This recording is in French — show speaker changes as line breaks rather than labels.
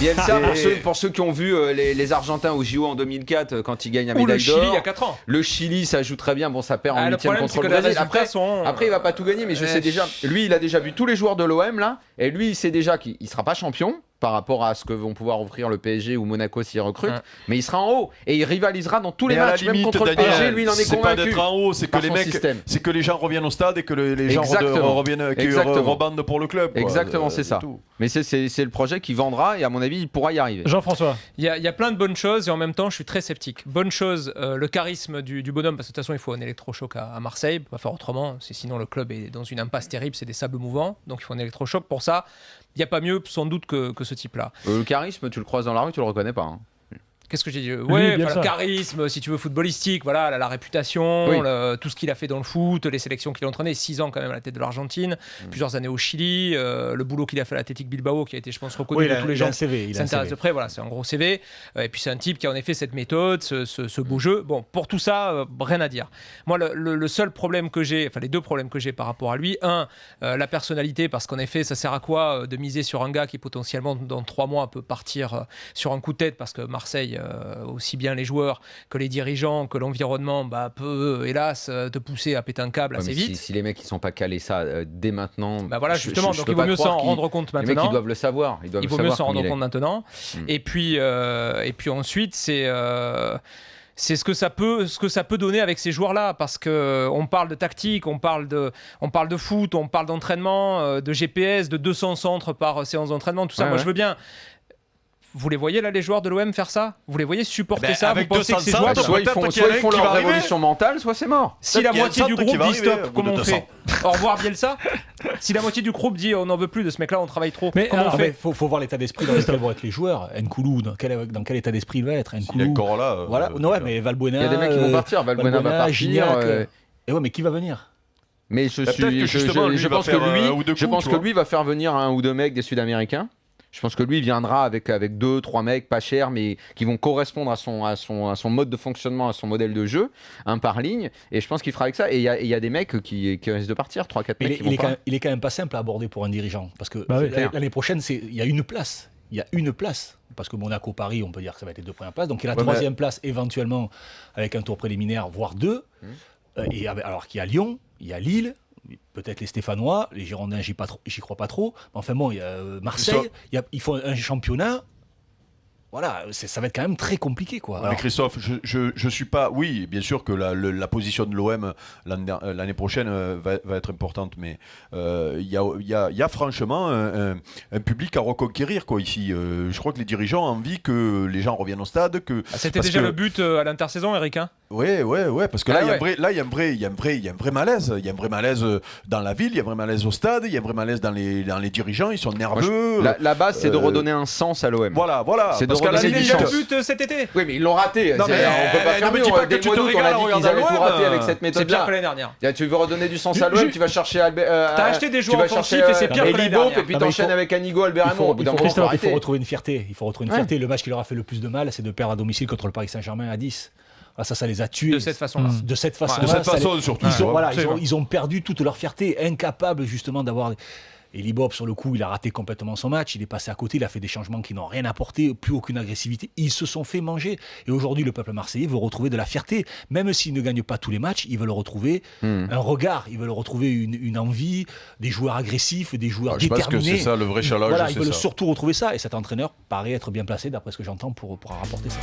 Bielsa, pour ceux qui ont vu les Argentins au JO en 2004 quand ils gagnent la
Ou
médaille
le Chili
d'or.
il y a 4 ans.
Le Chili, ça joue très bien. Bon, ça perd en
Le
8e
problème,
contre
c'est que
le
les
Brésil.
résultats sont...
Après, il va pas tout gagner, mais je sais déjà. Lui, il a déjà vu tous les joueurs de l'OM là, et lui, il sait déjà qu'il sera pas champion par rapport à ce que vont pouvoir offrir le PSG ou Monaco s'il recrute, mais il sera en haut et il rivalisera dans tous les matchs, même contre le PSG. Lui, il en est convaincu.
C'est pas d'être en haut, c'est que les mecs, c'est que les gens reviennent au stade et que les gens reviennent, rebandent pour le club.
Exactement, c'est ça. Mais c'est le projet qui vendra et à mon avis, il pourra y arriver.
Jean-François.
Il y a plein de bonnes choses et en même temps, je suis très sceptique. Bonne chose, le charisme du bonhomme, parce que de toute façon, il faut un électrochoc à Marseille, on va faire autrement, sinon le club est dans une impasse terrible, c'est des sables mouvants, donc il faut un électrochoc pour ça. Il n'y a pas mieux sans doute que ce type-là.
Le charisme, tu le croises dans la rue, tu le reconnais pas.
Qu'est-ce que j'ai dit ? Le charisme, si tu veux, footballistique, voilà, la réputation, tout ce qu'il a fait dans le foot, les sélections qu'il a entraînées, 6 ans quand même à la tête de l'Argentine, plusieurs années au Chili, le boulot qu'il a fait à l'Athletic Bilbao, qui a été, je pense, reconnu de tous les gens qui s'intéressent de près. Voilà, c'est un gros CV. Et puis c'est un type qui a en effet cette méthode, ce beau jeu. Bon, pour tout ça, rien à dire. Moi, le seul problème que j'ai, enfin les deux problèmes que j'ai par rapport à lui, la personnalité, parce qu'en effet, ça sert à quoi de miser sur un gars qui potentiellement dans 3 mois peut partir sur un coup de tête, parce que Marseille, aussi bien les joueurs que les dirigeants, que l'environnement peut hélas te pousser à péter un câble assez vite.
Si les mecs ils sont pas calés ça dès maintenant,
voilà justement, donc il vaut mieux s'en rendre compte maintenant.
Les mecs ils doivent le savoir,
il vaut mieux s'en rendre compte maintenant. Et puis ensuite c'est ce que ça peut donner avec ces joueurs-là, parce que on parle de tactique, on parle de foot, on parle d'entraînement, de GPS, de 200 centres par séance d'entraînement, tout ça. Moi je veux bien. Vous les voyez là, les joueurs de l'OM faire ça ? Vous les voyez supporter ça ? Vous pensez que ces joueurs,
soit ils font leur révolution mentale, soit c'est mort.
Si la moitié du groupe dit stop, comment on fait ? Au revoir Bielsa ? Si la moitié du groupe dit on n'en veut plus de ce mec-là, on travaille trop, comment on fait ?
Faut voir l'état d'esprit dans lequel vont être les joueurs. Nkoulou, dans quel état d'esprit il va être ?
Il est encore là.
Voilà. Mais Valbuena.
Il y a des mecs qui vont partir. Valbuena va partir.
Et mais qui va venir ?
Mais je pense que lui va faire venir un ou deux mecs des Sud-Américains. Je pense que lui il viendra avec 2-3 mecs pas chers, mais qui vont correspondre à son mode de fonctionnement, à son modèle de jeu, un par ligne. Et je pense qu'il fera avec ça. Et il y a des mecs qui risquent de partir, 3-4 mecs qui vont pas.
Il est quand même pas simple à aborder pour un dirigeant. Parce que l'année prochaine, il y a une place. Il y a une place. Parce que Monaco-Paris, on peut dire que ça va être les 2 premières places. Donc il y a la 3e place éventuellement avec un tour préliminaire, voire 2. Alors qu'il y a Lyon, il y a Lille. Peut-être les Stéphanois, les Girondins, j'y crois pas trop. Mais enfin bon, il y a Marseille, il faut un championnat. Voilà, ça va être quand même très compliqué, quoi.
Mais Christophe, je suis pas. Oui, bien sûr que la position de l'OM l'année prochaine va être importante, mais il y a franchement un public à reconquérir, quoi, ici. Je crois que les dirigeants ont envie que les gens reviennent au stade.
C'était déjà le but à l'intersaison, Eric, hein ?
Ouais, parce que il y a un vrai malaise. Il y a un vrai malaise dans la ville, il y a un vrai malaise au stade, il y a un vrai malaise dans les dirigeants, ils sont nerveux.
La base, c'est de redonner un sens à l'OM.
Voilà.
C'est de redonner
c'était
du
déjà
sens.
le but cet été.
Oui, mais ils l'ont raté. On peut pas faire mieux. Dès le mois d'août, on a dit qu'ils avaient tout raté avec cette méthode-là.
C'est pire que l'année dernière.
Tu veux redonner du sens à l'OM, tu vas chercher
t'as acheté des joueurs offensifs et c'est pire que l'année dernière.
Et puis t'enchaînes avec Anigo, Albert Raymond.
Il faut retrouver une fierté. Le match qui leur a fait le plus de mal, c'est de perdre à domicile contre le Paris Saint-Germain à 10. Ça les a tués.
De cette façon-là.
De cette façon,
surtout.
Ils ont perdu toute leur fierté, incapables justement d'avoir. Et Libop, sur le coup, il a raté complètement son match. Il est passé à côté, il a fait des changements qui n'ont rien apporté, plus aucune agressivité. Ils se sont fait manger. Et aujourd'hui, le peuple marseillais veut retrouver de la fierté. Même s'ils ne gagnent pas tous les matchs, ils veulent retrouver un regard, ils veulent retrouver une envie, des joueurs agressifs, des joueurs déterminés.
Je pense que c'est ça le vrai challenge.
Ils veulent surtout retrouver ça. Et cet entraîneur paraît être bien placé, d'après ce que j'entends, pour rapporter ça.